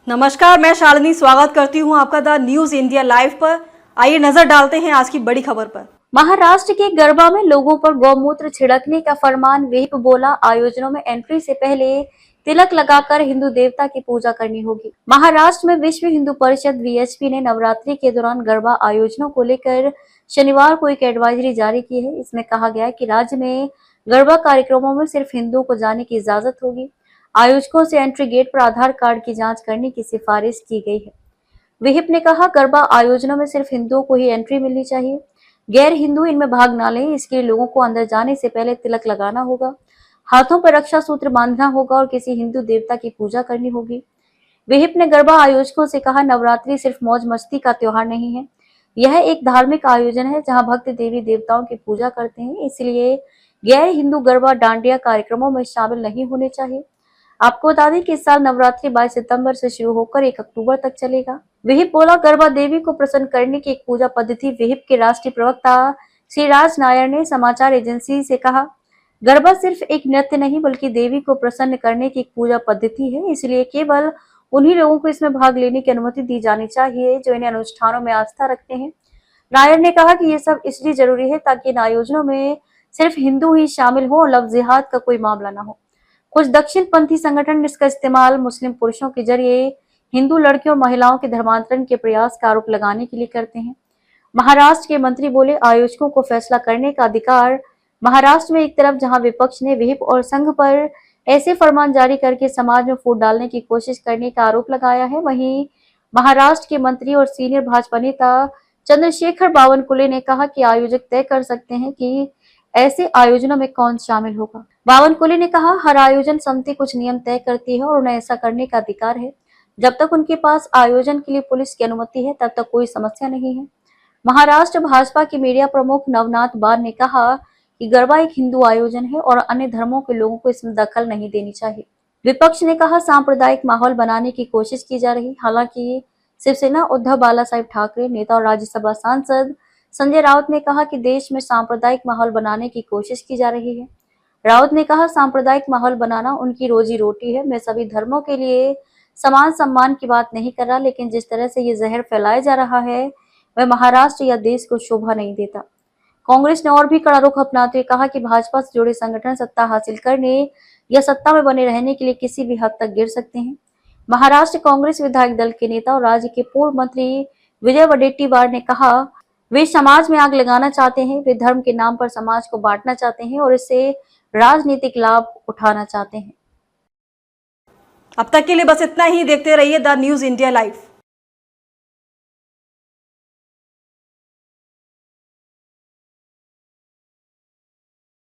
नमस्कार, मैं शालिनी स्वागत करती हूं आपका द न्यूज इंडिया लाइव पर। आइए नजर डालते हैं आज की बड़ी खबर पर। महाराष्ट्र के गरबा में लोगों पर गौमूत्र छिड़कने का फरमान। विहिप बोला, आयोजनों में एंट्री से पहले तिलक लगाकर हिंदू देवता की पूजा करनी होगी। महाराष्ट्र में विश्व हिंदू परिषद वीएचपी ने नवरात्रि के दौरान गरबा आयोजनों को लेकर शनिवार को एक एडवाइजरी जारी की है। इसमें कहा गया है कि राज्य में गरबा कार्यक्रमों में सिर्फ हिंदुओं को जाने की इजाजत होगी। आयोजकों से एंट्री गेट पर आधार कार्ड की जांच करने की सिफारिश की गई है। विहिप ने कहा, गरबा आयोजनों में सिर्फ हिंदुओं को ही एंट्री मिलनी चाहिए। गैर हिंदू इनमें भाग ना लें। इसके लिए लोगों को अंदर जाने से पहले तिलक लगाना होगा, हाथों पर रक्षा सूत्र बांधना होगा और किसी हिंदू देवता की पूजा करनी होगी। विहिप ने गरबा आयोजकों से कहा, नवरात्रि सिर्फ मौज मस्ती का त्योहार नहीं है, यह एक धार्मिक आयोजन है जहां भक्त देवी देवताओं की पूजा करते हैं। इसलिए गैर हिंदू गरबा डांडिया कार्यक्रमों में शामिल नहीं होने चाहिए। आपको बता दें कि इस साल नवरात्रि 22 सितंबर से शुरू होकर 1 अक्टूबर तक चलेगा। विहिप बोला, गरबा देवी को प्रसन्न करने की एक पूजा पद्धति। विहिप के राष्ट्रीय प्रवक्ता श्री राज नायर ने समाचार एजेंसी से कहा, गरबा सिर्फ एक नृत्य नहीं बल्कि देवी को प्रसन्न करने की एक पूजा पद्धति है। इसलिए केवल उन्हीं लोगों को इसमें भाग लेने की अनुमति दी जानी चाहिए जो इन अनुष्ठानों में आस्था रखते हैं। नायर ने कहा कि ये सब इसलिए जरूरी है ताकि इन आयोजनों में सिर्फ हिंदू ही शामिल हो और लफ्ज जिहाद का कोई मामला न हो। कुछ दक्षिणपंथी संगठन इसका इस्तेमाल मुस्लिम पुरुषों के जरिए हिंदू लड़कियों और महिलाओं के धर्मांतरण के प्रयास का आरोप लगाने के लिए करते हैं। महाराष्ट्र के मंत्री बोले, आयोजकों को फैसला करने का अधिकार। महाराष्ट्र में एक तरफ जहां विपक्ष ने विहिप और संघ पर ऐसे फरमान जारी करके समाज में फूट डालने की कोशिश करने का आरोप लगाया है, वहीं महाराष्ट्र के मंत्री और सीनियर भाजपा नेता चंद्रशेखर बावनकुले ने कहा कि आयोजक तय कर सकते हैं कि ऐसे आयोजनों में कौन शामिल होगा। बावनकुले ने कहा, हर आयोजन समिति कुछ नियम तय करती है और उन्हें ऐसा करने का अधिकार है। जब तक उनके पास आयोजन के लिए पुलिस की अनुमति है तब तक कोई समस्या नहीं है। महाराष्ट्र भाजपा के मीडिया प्रमुख नवनाथ बार ने कहा कि गरबा एक हिंदू आयोजन है और अन्य धर्मों के लोगों को इसमें दखल नहीं देनी चाहिए। विपक्ष ने कहा, सांप्रदायिक माहौल बनाने की कोशिश की जा रही। हालांकि शिवसेना उद्धव बालासाहेब ठाकरे नेता और राज्यसभा सांसद संजय राउत ने कहा कि देश में सांप्रदायिक माहौल बनाने की कोशिश की जा रही है। राउत ने कहा, सांप्रदायिक माहौल बनाना उनकी रोजी रोटी है। मैं सभी धर्मों के लिए समान सम्मान की बात नहीं कर रहा, लेकिन जिस तरह से ये जहर फैलाया जा रहा है वह महाराष्ट्र या देश को शोभा नहीं देता। कांग्रेस ने और भी कड़ा रुख अपनाते हुए कहा कि भाजपा से जुड़े संगठन सत्ता हासिल करने या सत्ता में बने रहने के लिए किसी भी हद तक गिर सकते हैं। महाराष्ट्र कांग्रेस विधायक दल के नेता और राज्य के पूर्व मंत्री विजय वडेट्टीवार ने कहा, वे समाज में आग लगाना चाहते हैं। वे धर्म के नाम पर समाज को बांटना चाहते हैं और इससे राजनीतिक लाभ उठाना चाहते हैं। अब तक के लिए बस इतना ही। देखते रहिए द न्यूज इंडिया लाइव।